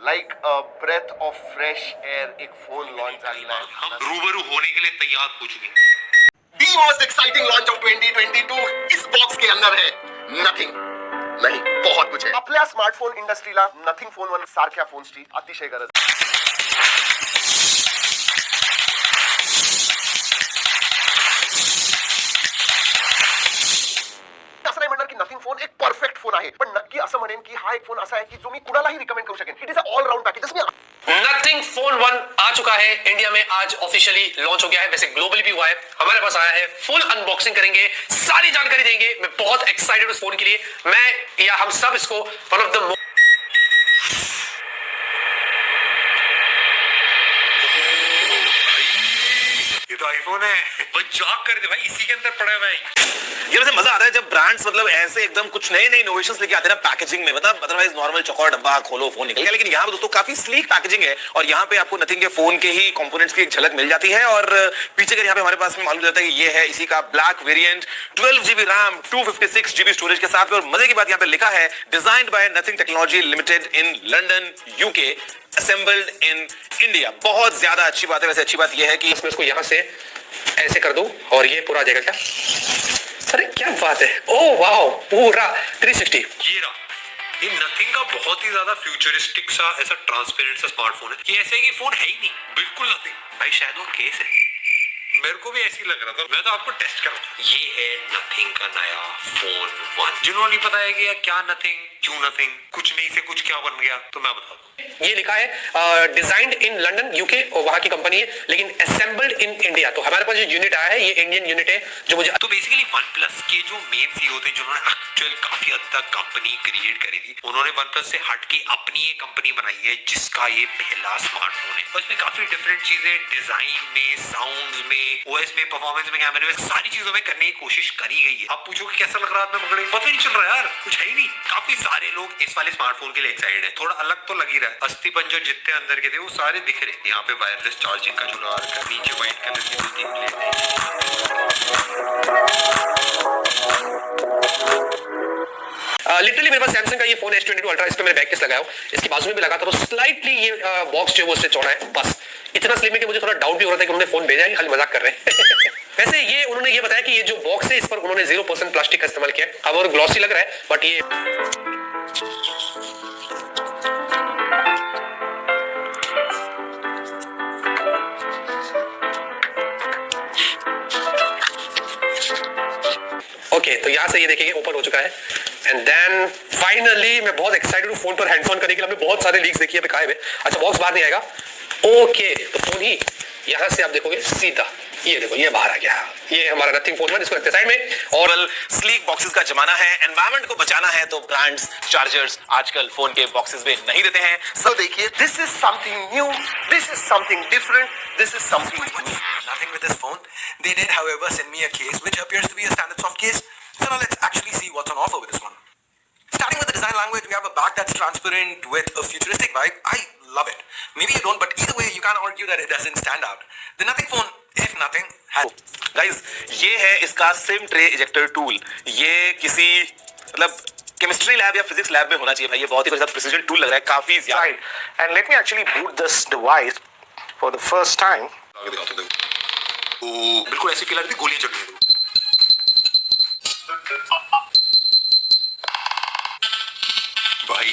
Like a breath of fresh air एक phone launch झालेला आहे. हम रूबरू होने के लिए तैयार हो चुके हैं. The most exciting launch of 2022 इस बॉक्स के अंदर है. नथिंग नाही, बहुत कुछ आहे. आपल्या स्मार्टफोन इंडस्ट्रीला नथिंग फोन वन सारख्या फोन्सची अतिशय गरज आहे. असं नाही म्हणणार की नथिंग फोन एक परफेक्ट फोन आहे, पण नक्की असं म्हणेन की हा एक फोन असा आहे की जो मी कुणालाही रिकमेंड करू शकेन. It is a all round package. Nothing phone 1 आ चुका है इंडिया में, आज ऑफिशियली लॉन्च हो गया है. वैसे ग्लोबली भी हुआ है. हमारे पास आया है, फुल अनबॉक्सिंग करेंगे, सारी जानकारी देंगे. मैं बहुत एक्साइटेड उस फोन के लिए. मैं या हम सब इसको वन ऑफ द ये तो आईफोन है. मजाक कर दे भाई, इसी के अंदर पड़ा है भाई. ये वैसे मजा आता है जब ब्रांड्स मतलब ऐसे एकदम कुछ नए नए इनोवेशंस लेके आते हैं ना पैकेजिंग में. मतलब अदरवाइज नॉर्मल चौकोर डब्बा खोलो फोन निकल गया, लेकिन यहाँ पे दोस्तों काफी स्लीक पैकेजिंग है और यहाँ पे आपको नथिंग के फोन के ही कंपोनेंट्स की एक झलक मिल जाती है. और पीछे अगर यहाँ पे हमारे पास में मालूम जाता है कि ये है इसी का black variant, 12 GB RAM, 256 GB storage के साथ. और मजे की बात यहाँ पे लिखा है designed by Nothing Technology Limited in London UK, assembled in India. बहुत ज्यादा अच्छी बात है. वैसे अच्छी बात यह है कि इसमें इसको यहां से ऐसे कर दो और ये पूरा आ जाएगा. क्या अरे क्या बात है. ओह वाओ, पूरा 360. ये रहा. ये नथिंग का बहुत ही ज्यादा फ्यूचरिस्टिक सा ऐसा ट्रांसपेरेंट सा स्मार्टफोन है. ये ऐसे कि फोन है ही नहीं, बिल्कुल नथिंग. भाई शायद वो केस है, मेरे को भी ऐसी लग रहा था. मैं तो आपको टेस्ट कर रहा हूं. ये है नथिंग का नया फोन 1. जिन्होंने नहीं पता है कि यार क्या नथिंग, क्यों नथिंग, कुछ नहीं से कुछ क्या बन गया, तो मैं बता दूं. ये लिखा है डिजाइन्ड इन लंदन यूके, और वहां की कंपनी है, लेकिन असेंबल्ड इन इंडिया. तो हमारे पास जो यूनिट आया है ये इंडियन यूनिट है. जो मुझे तो बेसिकली OnePlus के जो मेन सीईओ थे, जिन्होंने एक्चुअल काफी हद तक कंपनी क्रिएट करी थी, उन्होंने OnePlus से हट के अपनी एक कंपनी बनाई है जिसका ये पहला स्मार्टफोन है. और इसमें काफी डिफरेंट चीजें डिजाइन में, साउंड में, ओएस में, परफॉर्मेंस में, कैमरे में, सारी चीजों में करने की कोशिश करी गई है. आप पूछो कि कैसा लग रहा है, मैं पकड़े पता नहीं चल रहा यार, कुछ है ही नहीं. काफी सारे लोग इस वाले स्मार्टफोन के लिए एक्साइटेड है. थोड़ा अलग तो लग ही रहा है. अस्थि पंजर जितने अंदर के थे वो सारे दिख रहे. यहाँ पे वायरलेस चार्जिंग का जुगाड़, नीचे व्हाइट कलर की बिल्डिंग प्लेट है. लिटरली मेरे पास सैमसंग का ये फोन S22 अल्ट्रा, इस पे मैंने बैक केस लगाया. इसके बाजू में भी लगा था, तो स्लाइटली ये बॉक्स जो है वो उससे चौड़ा है. बस इतना स्लिम है कि मुझे थोड़ा डाउट भी हो रहा था कि उन्होंने फोन भेजा है कि खाली मजाक कर रहे हैं. वैसे ये उन्होंने ये बताया कि ये जो बॉक्स है इस पर उन्होंने 0% प्लास्टिक का इस्तेमाल किया है. अब और ग्लॉसी लग रहा है, बट ये ओके. तो यहाँ से ये देखेंगे ओपन हो चुका है. एंड देन फाइनली मैं बहुत एक्साइटेड हूँ फोन पर हैंड्स ऑन करने के लिए. हमने बहुत सारे लीक्स देखी है, कहा है. अच्छा बॉक्स बाहर नहीं आएगा. ओके, तो फोन ही यहाँ से आप देखोगे सीधा, ये देखो ये बाहर आ गया. ये हमारा नथिंग फोन 1, इसको रखते साइड में. और स्लीक बॉक्सेस का जमाना है, एनवायरनमेंट को बचाना है, तो ब्रांड्स चार्जर्स आजकल फोन के बॉक्सेस में नहीं देते हैं. सो देखिए, this is something new, this is something different, this is something. Nothing with this phone. They did, however, send me a case which appears to be a standard soft case. So now let's actually see what's on offer with this one. Starting with the design language, we have a back that's transparent with a futuristic vibe. I love it. Maybe you don't, but either way, you can't argue that it doesn't stand out. The Nothing phone, if nothing, has. Guys, ये है इसका SIM tray ejector tool. ये किसी मतलब chemistry lab या physics lab में होना चाहिए भाई. ये बहुत ही प्रिसीजन टूल लग रहा है, काफी ज्यादा. And let me actually boot this device for the first time. बिल्कुल ऐसी फील आ रही थी गोलियां चल रही थी. भाई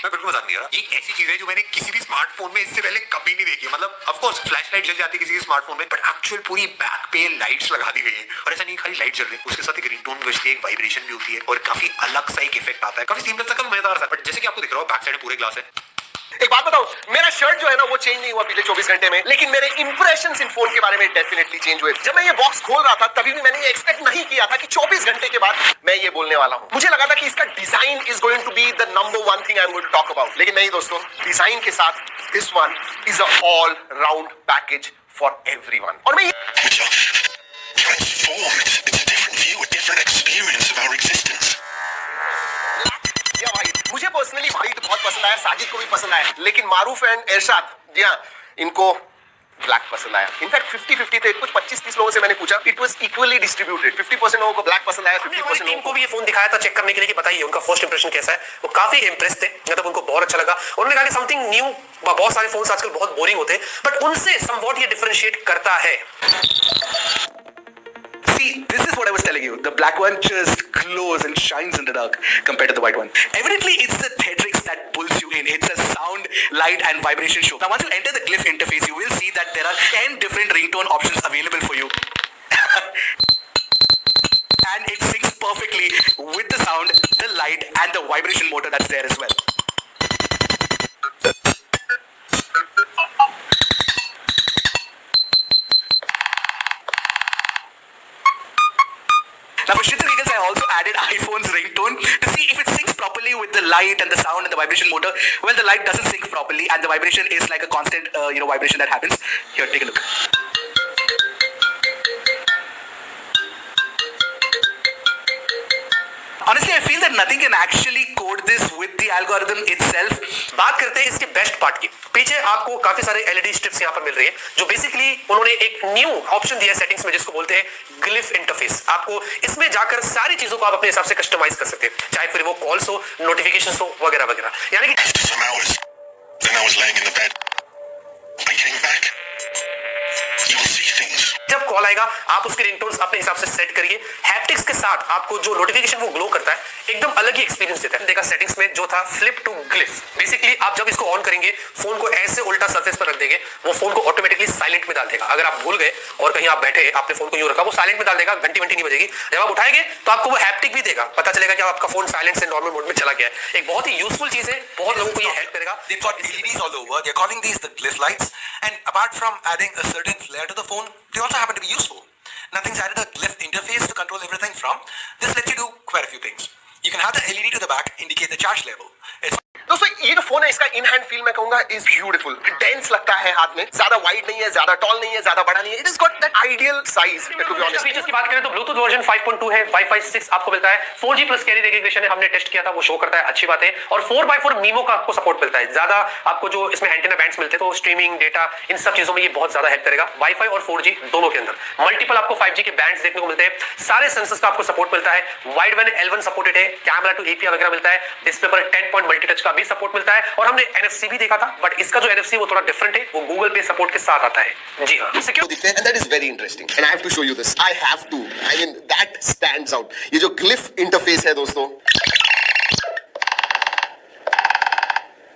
मैं बिल्कुल मजाक नहीं कर रहा. ये ऐसी चीज है जो मैंने किसी भी स्मार्टफोन में इससे पहले कभी नहीं देखी है. मतलब ऑफ कोर्स फ्लैश लाइट जल जाती है किसी स्मार्टफोन में, बट एक्चुअल पूरी बैक पे लाइट्स लगा दी गई है. और ऐसा नहीं खाली लाइट जल रही है, उसके साथ एक रिंगटोन भी बजती है, एक वाइब्रेशन भी होती है, और काफी अलग सा एक इफेक्ट आता है. काफी सीमलेस सा, काफी मजेदार सा. बट जैसे कि आपको दिख रहा हो बैक साइड में पूरे ग्लास है. एक बात बताओ, मेरा शर्ट जो है ना वो चेंज नहीं हुआ पिछले 24 घंटे में, लेकिन मेरे इंप्रेशंस इन फोन के बारे में डेफिनेटली चेंज हुए. जब मैं ये बॉक्स खोल रहा था तभी भी मैंने ये एक्सपेक्ट नहीं किया था कि 24 घंटे के बाद मैं ये बोलने वाला हूं. मुझे लगा था कि इसका design is going to be the number 1 thing I am going to talk about. लेकिन नहीं दोस्तों, डिजाइन के साथ this one is a all round package for everyone. और मैं transformed. It's a different view, a different experience of our existence. भाई मुझे personally भाई तो बहुत पसंद आया, साजिद को भी पसंद आया, लेकिन मारूफ एंड इरशाद, जी हाँ, इनको ब्लैक पसंद आया। इनफैक्ट 50-50 थे, कुछ 25-30 लोगों से मैंने पूछा, इट वाज इक्वली डिस्ट्रीब्यूटेड। 50% लोगों को ब्लैक पसंद आया, 50% टीम लोगों को भी ये फोन दिखाया था चेक करने के लिए कि बताइए उनका फर्स्ट इंप्रेशन कैसा है। वो काफी इंप्रेस थे, मतलब उनको बहुत अच्छा लगा। उन्होंने कहा कि समथिंग न्यू, बहुत सारे फोन्स आजकल बहुत बोरिंग होते हैं, बट उनसे समवॉट ये डिफरेंशिएट करता है। See, this is what I was telling you. The black one just glows and shines in the dark compared to the white one. Evidently, it's the Theatrix that pulls you in. It's a sound, light, and vibration show. Now, once you enter the Glyph interface, you will see that there are 10 different ringtone options available for you. And it syncs perfectly with the sound, the light, and the vibration motor that's there as well. Now for shits and giggles, I also added iPhone's ringtone to see if it syncs properly with the light and the sound and the vibration motor. Well, the light doesn't sync properly and the vibration is like a constant, vibration that happens. Here, take a look. Honestly, I feel that nothing can actually code this with the algorithm itself. बात करते हैं इसके best part की। पीछे आपको काफी सारे LED strips यहाँ पर मिल रही है, जो बेसिकली उन्होंने एक न्यू ऑप्शन दिया है सेटिंग्स में, जिसको बोलते हैं ग्लिफ इंटरफेस। आपको इसमें जाकर सारी चीजों को आप अपने हिसाब से कस्टमाइज कर सकते हैं, चाहे फिर वो कॉल्स हो, नोटिफिकेशंस हो, वगैरह वगैरह। यानी कि After some hours, then I was laying in the bed. I came back. You will see things. जब कॉल आएगा आप उसके रिंगटोन्स अपने हिसाब से सेट करिए। हैप्टिक्स के साथ आपको जो नोटिफिकेशन वो ग्लो करता है, एकदम अलग ही एक्सपीरियंस देता है। देखा सेटिंग्स में जो था फ्लिप टू ग्लिफ, बेसिकली आप जब इसको ऑन करेंगे, फोन को ऐसे उल्टा सरफेस पर रख देंगे, वो फोन को ऑटोमेटिकली साइलेंट में डाल देगा। अगर आप भूल गए और कहीं आप बैठे, आपने फोन को यूं रखा, वो साइलेंट में डाल देगा, घंटी वंटी नहीं बजेगी। जब आप उठाएंगे तो आपको वो हैप्टिक भी देगा, पता चलेगा कि आपका फोन साइलेंट से नॉर्मल मोड में चला गया है। एक बहुत ही यूजफुल चीज है, बहुत लोगों को ये हेल्प करेगा। They've got LEDs all over. They're calling these the glyph lights. And apart from adding a certain flair to the phone, they also happen to be useful. Nothing's added a glyph interface to control everything from. This lets you do quite a few things. You can have the LED to the back indicate the charge level. It's दोस्तों ये जो phone है, इसका in hand feel मैं कहूंगा is beautiful. Dense लगता है हाथ में, ज्यादा वाइड नहीं है, ज्यादा टॉल नहीं है, ज्यादा बड़ा नहीं है। It is got that ideal size to be honest. Features की बात करें तो ब्लूटूथ वर्जन 5.2 है, वाईफाई 6 आपको मिलता है, 4G प्लस कैरी रेगुलेशन है, हमने टेस्ट किया था, वो शो करता है, अच्छी बात है। और 4x4 मीमो का आपको सपोर्ट मिलता है। ज्यादा आपको जो इसमें एंटेना बैंड्स मिलते हैं, तो स्ट्रीमिंग डेटा इन सब चीजों में ये बहुत ज्यादा हेल्प करेगा। वाईफाई और 4G दोनों के अंदर मल्टीपल आपको 5G के बैंड्स देखने को मिलते हैं। सारे सेंसर्स का आपको सपोर्ट मिलता है। वाइड बैंड L1 सपोर्टेड है, कैमरा टू API वगैरह मिलता है, डिस्प्ले पर 10 पॉइंट मल्टी टच का भी सपोर्ट मिलता है। और हमने NFC भी देखा था, बट इसका जो NFC वो थोड़ा डिफरेंट है, वो गूगल पे सपोर्ट के साथ आता है। जी हाँ, सिक्योर दिखते हैं, and that is very interesting and I have to show you this. I have to. I mean that stands out. ये जो ग्लिफ इंटरफेस है दोस्तों,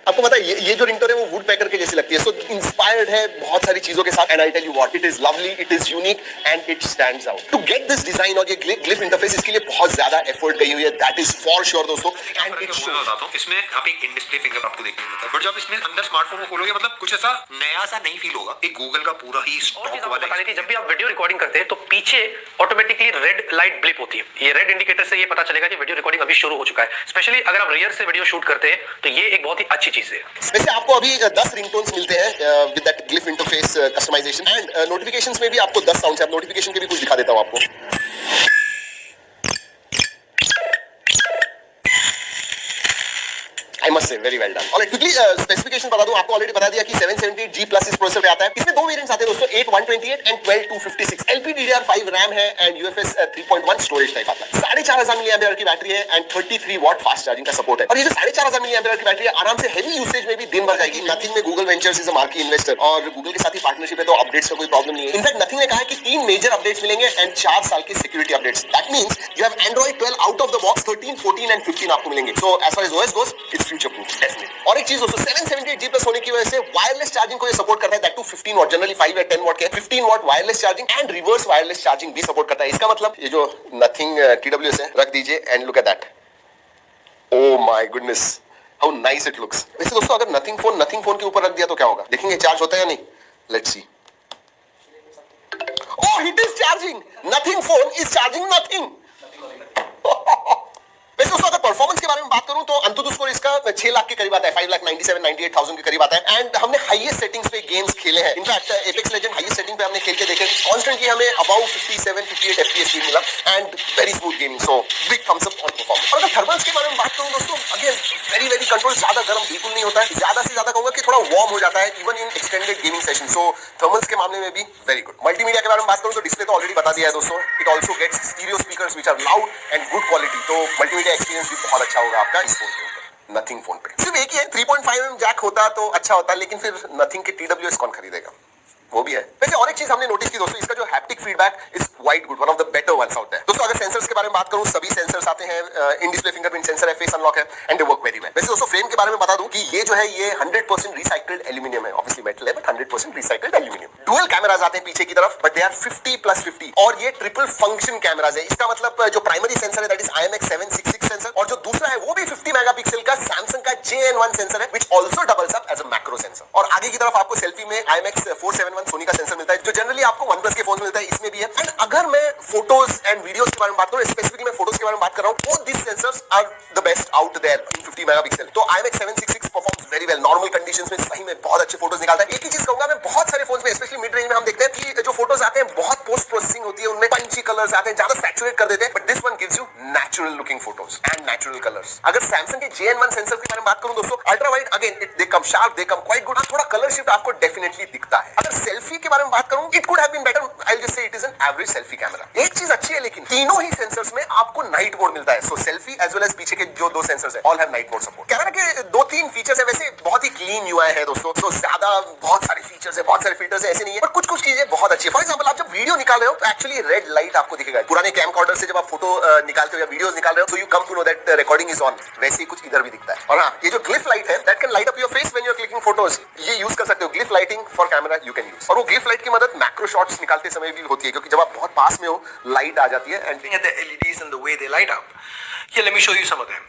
आपको पता है ये जो रिंगटोन है वो वुड पैकर के जैसी लगती है। सो इंस्पायर्ड है बहुत सारी चीजों के साथ, and I tell you what, it is lovely, it is unique and it stands out. To get this design और ये ग्लिफ इंटरफेस, इसके लिए बहुत ज्यादा एफर्ट गई हुई है, दैट इज फॉर श्योर दोस्तों। एंड इट शोज, बताता हूं, इसमें यहाँ पे एक इन डिस्प्ले फिंगर आपको देखने को मिलता है, बट जब इसमें अंदर स्मार्टफोन को खोलोगे, मतलब कुछ ऐसा नया सा नहीं फील होगा। एक गूगल का पूरा ही स्टॉक वाला बताने की, जब भी आप वीडियो रिकॉर्डिंग करते हैं तो पीछे ऑटोमेटिकली रेड लाइट ब्लिप होती है। ये रेड इंडिकेटर से ये पता चलेगा कि वीडियो रिकॉर्डिंग अभी शुरू हो चुका है। स्पेशली अगर आप रियर से वीडियो शूट करते हैं तो ये एक बहुत ही अच्छी चीज है। वैसे आपको अभी 10 रिंगटोन्स मिलते हैं with that glyph interface customisation, and notifications में भी आपको 10 साउंड्स हैं। नोटिफिकेशन के भी कुछ दिखा देता हूं आपको। I must say very well done. Alright, quickly specification बता दूं आपको, ऑलरेडी बता दिया कि 778G प्लस इस प्रोसेसर पे आता है। इसमें दो वेरिएंट्स आते हैं दोस्तों, 8/128 एंड 12/256। LPDDR5 रैम है एंड UFS 3.1 स्टोरेज टाइप आता है। 4500 mAh की बैटरी है एंड 33 वाट फास्ट चार्जिंग का सपोर्ट है। और ये जो 4500 mAh की बैटरी है, आराम से हेवी यूसेज में भी दिन भर जाएगी। नथिंग में Google ventures is a marquee investor और गूगल के साथ ही पार्टनरशिप है, तो अपडेट्स का कोई प्रॉब्लम नहीं है। इनफैक्ट नथिंग ने कहा है कि 3 मेजर अपडेट्स मिलेंगे एंड 4 साल के security updates. That means you have Android 12 out of the box, 13, 14 and 15 आपको मिलेंगे। So as far as OS goes, it's future proof definitely. और एक चीज दोस्तों, 778G प्लस होने की वजह से वायरलेस चार्जिंग को ये सपोर्ट करता है, दैट टू 15 वाट। जनरली 5 या 10 वाट के 15 watt wireless charging and reverse wireless charging भी सपोर्ट करता है। इसका मतलब ये जो नथिंग TWS है, रख दीजिए and look at that. Oh my goodness, how nice it looks. वैसे दोस्तों अगर नथिंग फोन के ऊपर रख दिया तो क्या होगा, देखेंगे चार्ज होता है या नहीं। Let's see. Oh, it is charging. Nothing phone is charging nothing. वैसे दोस्तों अगर परफॉर्मेंस के बारे में बात करूं तो अंतुतु स्कोर इसका 6 लाख के करीब आता है, 5,97,98,000 के करीब आता है। एंड हमने हाईएस्ट सेटिंग्स पे गेम्स खेले हैं। In fact apex legend highest setting पे हमने खेल के देखे, कॉन्स्टेंटली हमें अबाउट 57-58 FPS स्पीड मिला and very smooth gaming. So big thumbs up on performance. और अगर थर्मल्स के बारे में बात करूं दोस्तों, अगेन वेरी वेरी कंट्रोल ज्यादा गर्म बिल्कुल नहीं होता है, ज्यादा से ज्यादा कहूंगा कि थोड़ा वार्म हो जाता है even in extended gaming session. So thermals के मामले में भी वेरी गुड। मल्टीमीडिया के बारे में बात करूं तो डिस्प्ले तो ऑलरेडी बता दिया है दोस्तों। It also gets stereo speakers which are loud and good quality, तो मल्टीमीडिया एक्सपीरियंस भी बहुत अच्छा होगा आपका इस फोन के ऊपर। नथिंग फोन पे सिर्फ एक ही है, 3.5mm जैक होता तो अच्छा होता, लेकिन फिर नथिंग के TWS कौन खरीदेगा, वो भी है। वैसे और एक चीज हमने नोटिस की दोस्तों, इसका जो haptic feedback is quite good, one of the better ones out there. दोस्तों अगर सेंसर्स के बारे में बात करूं, सभी सेंसर्स आते हैं, इन डिस्प्ले फिंगरप्रिंट सेंसर है, फेस अनलॉक है and they work very well. वैसे दोस्तों फ्रेम के बारे में बता दूं कि ये जो है ये 100% रिसाइक्ल्ड एल्यूमिनियम है, ऑब्वियसली मेटल है बट 100% रिसाइक्ल्ड एल्यूमिनियम। डुअल कैमरास आते हैं पीछे की तरफ बट दे आर 50+50 और ये ट्रिपल फंक्शन कैमरास है। इसका मतलब जो प्राइमरी सेंसर है दैट इज IMX766 सेंसर, और जो दूसरा है वो भी 50 मेगापिक्सल का सैमसंग का JN1 सेंसर है which also doubles up as a macro sensor. और आगे की तरफ आपको सेल्फी में IMX471 सोनी का सेंसर मिलता है जो जनरली आपको OnePlus के फोन में मिलता है, इसमें भी है। एंड अगर मैं फोटोज एंड वीडियोस के बारे में बात करूं, स्पेसिफिकली मैं फोटोज के बारे में बात कर रहा हूं, both this sensors are the best out there in 50 megapixel. तो IMX766 performs very well, normal conditions में सही में बहुत अच्छे फोटोज निकालता है। एक ही चीज कहूंगा मैं, बहुत सारे फोन्स में स्पेशली मिड रेंज में हम देखते हैं कि जो फोटोज आते हैं बहुत पोस्ट प्रोसेसिंग होती है, उनमें पंची कलर्स आते हैं, ज्यादा सैचुरेट कर देते हैं, but this one gives you natural looking photos and natural colours. अगर सैमसंग के JN1 सेंसर के बारे में बात करूं दोस्तों, ultra wide again they come sharp, they come quite good, थोड़ा कलर शिफ्ट आपको डेफिनेटली दिखता है। अगर सेल्फी के बारे में बात करूं, it could have been better, I will just say it is an average selfie camera. एक चीज अच्छी है लेकिन तीनों ही सेंसर्स में आपको नाइट मोड मिलता है, सो सेल्फी एज वेल एज पीछे के जो दो सेंसर्स है all have night mode support. Camera के 2-3 फीचर्स है, वैसे बहुत ही क्लीन UI है दोस्तों, सो ज्यादा बहुत सारे फीचर्स है, बहुत सारे फिल्टर्स है, ऐसे नहीं है, पर कुछ चीजें बहुत अच्छी है। फॉर एग्जांपल आप जब वीडियो निकाल रहे हो तो एक्चुअली रेड लाइट आपको दिखेगा। पुराने कैमकॉर्डर से जब आप फोटो निकालते हो या वीडियोस निकाल रहे हो, so you come to know that recording is on, वैसे ही कुछ इधर भी दिखता है। और हाँ, ये जो ग्लिफ लाइट है that can light up your face when you are clicking photos, ये यूज कर सकते हो। Glyph lighting for camera you can use, और वो ग्लिफ लाइट की मदद मैक्रो शॉट्स निकालते समय भी होती है, क्योंकि जब आप बहुत पास में हो लाइट आ जाती है। And At the LEDs and the way they light up. Here, let me show you some of them.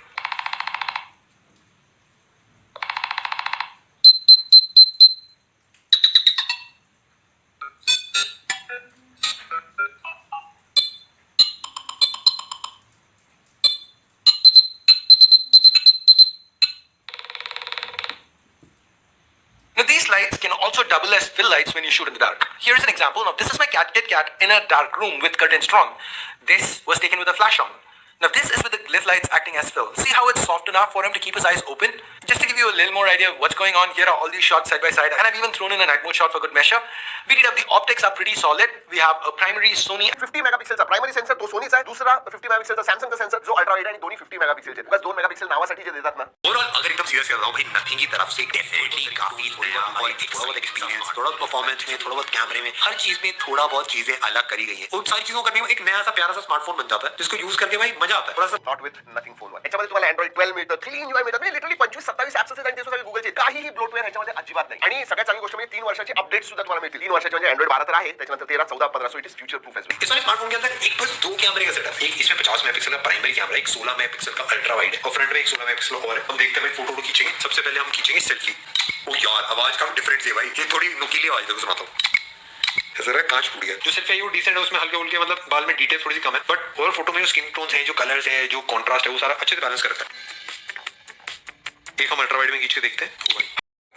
Now these lights can also double as fill lights when you shoot in the dark. Here's an example. Now this is my Kit Kat in a dark room with curtains drawn. This was taken with a flash on. Now this is with the glyph lights acting as fill. See how it's soft enough for him to keep his eyes open? Just to give you a little more idea of what's going on, here are all these shots side by side, and I've even thrown in a night mode shot for good measure. We did have the optics are pretty solid. We have a primary Sony 50 megapixel चा primary sensor तो सोनीचा आहे, दुसरा 50 megapixel चा Samsung चा sensor जो ultra wide आहे आणि दोन्ही 50 मेगापिक्सलचे आहेत। बस 2 मेगापिक्सल नावासाठी जे देतात ना। ओवरऑल अगर एकदम सीरियस कर रहा हूँ भाई, नथिंग की तरफ से डेफिनेटली काफी नया और थोड़ा बहुत एक्सपीरियंस, थोड़ा बहुत परफॉर्मेंस में, थोड़ा बहुत कैमरे में, हर चीज में थोड़ा बहुत चीजें अलग करी गई है। उन सारी चीजों करने में एक नया सा प्यारा सा स्मार्टफोन बन जाता है जिसको यूज करके भाई मजा आता है थोड़ा सा। Not with nothing phone one, याच्यामध्ये तुम्हाला Android 12 मिळतं, क्लीन UI मिळतं, लिटरली 25-27 ऍप्स असतात आणि ते सुद्धा गुगलचे, काहीही ब्लोटवेअर ह्याच्यामध्ये अजिबात नाही। आणि सगळ्यात चांगली गोष्ट म्हणजे 3 वर्षाची अपडेट सुद्धा तुम्हाला मिळतील। 3 वर्षाचे म्हणजे Android 12 तर आहे, त्याच्यानंतर 13, 14, 15, so it is future proof as well. इस वाले स्मार्टफोन के अंदर एक बस 2 कैमरे का सेटअप, एक इसमें 50 मेगापिक्सल का प्राइमरी कैमरा, एक 16 मेगापिक्सल का अल्ट्रा वाइड है और फ्रंट में एक 16 मेगापिक्सल और है। हम देखते हैं फोटो खींचेंगे, सबसे पहले हम खींचेंगे सेल्फी। ओ यार आवाज काफी डिफरेंट है भाई, ये थोड़ी नुकीली आवाज है, सुनाता हूँ। जरा कांच फूट गया। जो सेल्फी है वो डिसेंट है, उसमें हल्के फुल्के मतलब बाल में डिटेल थोड़ी सी कम है, बट ओवर फोटो में जो स्किन टोन्स है, जो कलर्स है, जो कॉन्ट्रास्ट है, वो सारा अच्छे से बैलेंस करता है। एक हम अल्ट्रा वाइड में खींच के देखते हैं।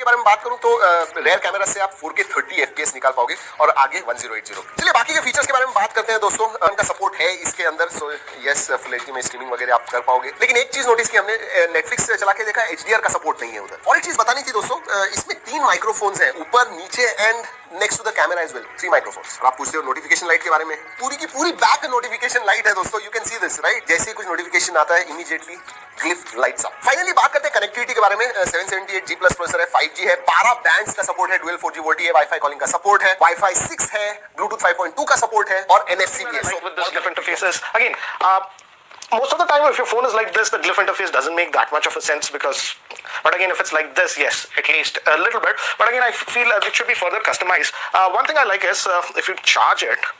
के बारे में बात करूं तो रेयर कैमरा से आप 4K 30 FPS निकाल पाओगे और आगे 1080। चलिए बाकी के फीचर्स के बारे में बात करते हैं दोस्तों। उनका सपोर्ट है इसके अंदर, सो यस फुल एचडी में स्ट्रीमिंग वगैरह आप कर पाओगे। लेकिन एक चीज नोटिस की हमने, नेटफ्लिक्स चला के देखा, HDR का सपोर्ट नहीं है उधर। और एक चीज बतानी थी दोस्तों, इसमें 3 माइक्रोफोन्स हैं, ऊपर, नीचे and next to the camera as well, 3 microphones. और आप पूछते हो नोटिफिकेशन लाइट के बारे में, पूरी की पूरी बैक नोटिफिकेशन लाइट है दोस्तों, you can see this right. जैसे ही कुछ नोटिफिकेशन आता है immediately glyph lights up. Finally बात करते हैं कनेक्टिविटी के बारे में। 778G प्लस प्रोसेसर है, 5G है, 12 बैंड्स का सपोर्ट है, डुअल 4G वोल्टी है, वाईफाई कॉलिंग का सपोर्ट है, वाईफाई 6 है, ब्लूटूथ 5.2 का सपोर्ट है और NFC भी है। With this glyph interfaces, again, most of the time if your phone is like this, the glyph interface doesn't make that much of a sense because, but again, if it's like this, yes, at least a little bit. But again, I feel it should be further customized. One thing I like is if you charge it,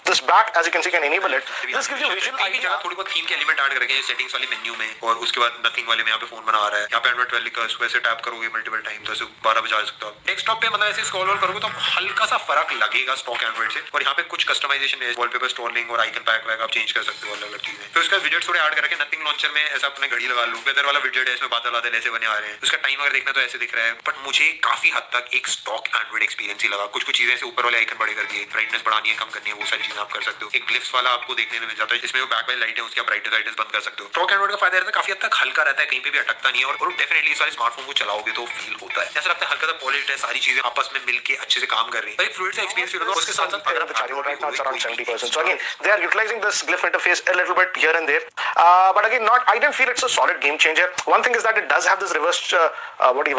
this back, as you can see, can enable it. This gives you visual idea. थोड़ी बहुत theme के element add करके settings वाले menu में, और उसके बाद nothing वाले में यहाँ पे फोन बना रहा है, यहाँ पे Android 12 लिखा है, उसको ऐसे टैप करोगे मल्टीपल टाइम तो 12 बजा सकते हो। डेस्कटॉप पे मतलब ऐसे स्क्रॉल ऑल करोगे तो हल्का सा फर्क लगेगा स्टॉक एंड्रॉइड से। और यहाँ पे कुछ कस्टमाइजेशन है, वॉलपेपर स्टोरलिंग और आइकन पैक वैक आप चेंज कर सकते हो, अलग अलग चीजें। फिर उसका विजेट थोड़े ऐड करके नथिंग लॉन्चर में ऐसा अपने घड़ी लगा लो, वेदर वाला विजेट है, इसमें बादल बादल ऐसे बने आ रहे हैं, उसका टाइम अगर देखना तो ऐसे दिख रहा है। बट मुझे काफी हद तक एक स्टॉक एंड्रॉइड एक्सपीरियंस ही लगा। कुछ चीजें ऐसे ऊपर वाले आइकन बड़े कर दिए, ब्राइटनेस बढ़ानी है, कम करनी है, वो सारी चीजें आप कर सकते हो। एक ग्लिफ्स वाला आपको देखने में मिल जाता है, जिसमें वो बैक वाली लाइट है उसकी आप ब्राइटनेस लाइट्स बंद कर सकते हो। ट्रॉक एंड्रॉइड का फायदा रहता है काफी हद तक हल्का रहता है, कहीं पे भी अटकता नहीं है और डेफिनेटली इस वाले स्मार्टफोन को चलाओगे तो फील होता है, ऐसा लगता है हल्का सा पॉलिश्ड है, सारी चीजें आपस में मिलके अच्छे से काम कर रही है, एक फ्लूइड सा एक्सपीरियंस फील होता है। उसके साथ साथ अगर The charging mode right now it's around 70%. So again, they are utilizing this glyph interface a little bit here and there. But again, I didn't feel it's a solid game changer. One thing is that it does have this reverse,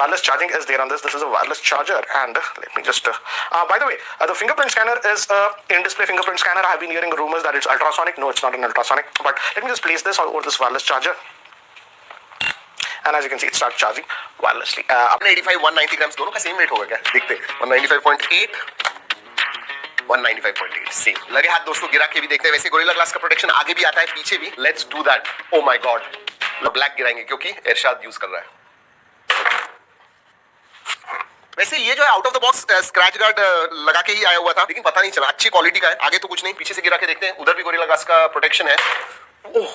wireless charging is there on this. This is a wireless charger, and let me just. By the way, the fingerprint scanner is in-display fingerprint scanner. I have been hearing rumors that it's ultrasonic. No, it's not an ultrasonic. But let me just place this over this wireless charger. And as you can see, it starts charging wirelessly. अपने 85 190 grams दोनों का same wait होगा क्या? देखते 195.8 195.8 same लगे हाथ दोस्तों, गिरा के भी देखते हैं। वैसे गोरिल्ला ग्लास का प्रोटेक्शन आगे भी आता है पीछे भी। Let's do that. Oh my God, black गिराएंगे क्योंकि इरशाद यूज कर रहा है। वैसे ये जो है out of the box scratch guard लगा के ही आया हुआ था, लेकिन पता नहीं चला अच्छी क्वालिटी का है। आगे तो कुछ नहीं, पीछे से गिरा के देखते हैं, उधर भी गोरिल्ला ग्लास का प्रोटेक्शन है। ओह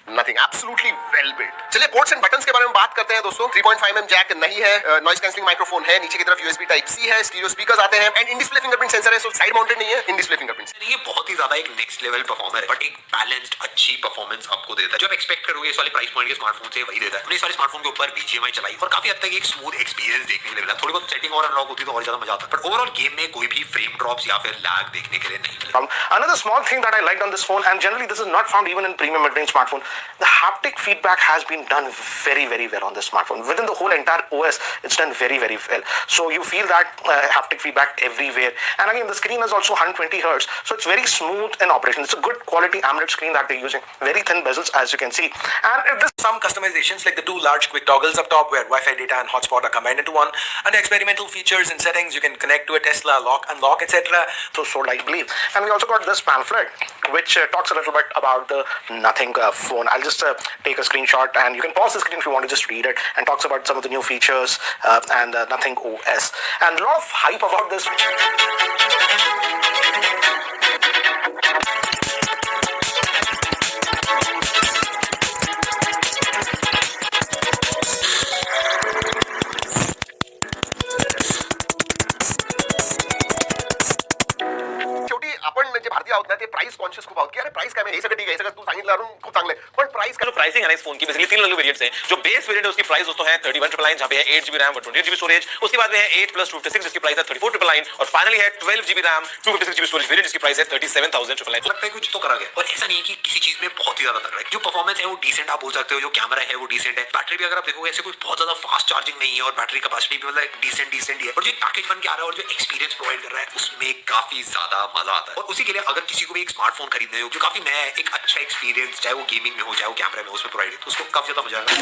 नथिंग, एब्सोल्युटली वेल बिल्ट। चलिए पोर्ट्स एंड बटन्स के बारे में बात करते हैं दोस्तों। 3.5mm जैक नहीं है, नॉइज कैंसलिंग माइक्रोफोन है, नीचे की तरफ USB टाइप C है, स्टीरियो स्पीकर्स आते हैं and in display fingerprint sensor है, सो साइड माउंटेड नहीं है, इन डिस्प्ले फिंगरप्रिंट। ये बहुत ही ज्यादा एक नेक्स्ट लेवल परफॉर्मर है, बट एक बैलेंस्ड अच्छी परफॉर्मेंस आपको देता है। जो आप एक्सपेक्ट करोगे इस वाले प्राइस पॉइंट के स्मार्टफोन से वही देता है। हमने इस वाले स्मार्टफोन के ऊपर BGMI चलाई और काफी हद तक एक स्मूथ एक्सपीरियंस देखने को मिला। थोड़ी बहुत सेटिंग और अनलॉक होती तो और ज्यादा मजा आता, बट ओवरऑल गेम में कोई भी फ्रेम ड्रॉप्स या फिर लैग देखने के लिए नहीं मिला। Another small thing that I liked on this phone, and generally this is not found even in premium mid-range smartphone, the haptic feedback has been done very, very well on this smartphone. Within the whole entire OS, it's done very, very well. So you feel that haptic feedback everywhere. And again, the screen is also 120 Hz, so it's very smooth in operation. It's a good quality AMOLED screen that they're using. Very thin bezels, as you can see. And if this Some customizations like the two large quick toggles up top where Wi-Fi data and hotspot are combined into one, and the experimental features and settings you can connect to a Tesla, lock, unlock, etc. so sold, I believe. And we also got this pamphlet which talks a little bit about the Nothing phone. I'll just take a screenshot and you can pause the screen if you want to just read it, and talks about some of the new features and Nothing OS and a lot of hype about this. शेवटी आपण जे भारतीय आहोत ना ते price conscious खूप आहोत की अरे प्राइस काय हे सगळं ठीक आहे, हे सगळं तू सांगितलं अरुण खूप चांगलं आहे, पण प्राइस जो प्राइसिंग है ना इस फोन की बेसिकली तीन अलग वेरिएंट्स हैं। जो बेस वेरिएंट है उसकी प्राइस दोस्तों है 31,999 जहां पे है 8GB रैम और 28GB स्टोरेज। उसके बाद में है 8 + 256 जिसकी प्राइस है 34,999 और फाइनली है 12GB RAM 256GB storage variant जिसकी प्राइस है 37,999। लगता है कुछ तो करा गया, और ऐसा नहीं है कि किसी चीज में बहुत ही ज्यादा तगड़ा है। जो परफॉर्मेंस है वो डिसेंट आप बोल सकते हो, जो कैमरा है वो डिसेंट है, बैटरी भी अगर आप देखोगे ऐसे कोई बहुत ज्यादा फास्ट चार्जिंग नहीं है और बैटरी कैपेसिटी भी मतलब डिसेंट ही है, और जो पैकेज बन के आ रहा है और जो एक्सपीरियंस प्रोवाइड कर रहा है उसमें काफी ज्यादा मजा आता है। और उसी के लिए अगर किसी को भी एक स्मार्टफोन खरीदने हो जो काफी नया है, एक अच्छा एक्सपीरियंस चाहे वो गेमिंग में हो चाहे वो कैमरा में हो उसमें प्रोवाइड है, तो उसको काफी ज्यादा मजा आएगा।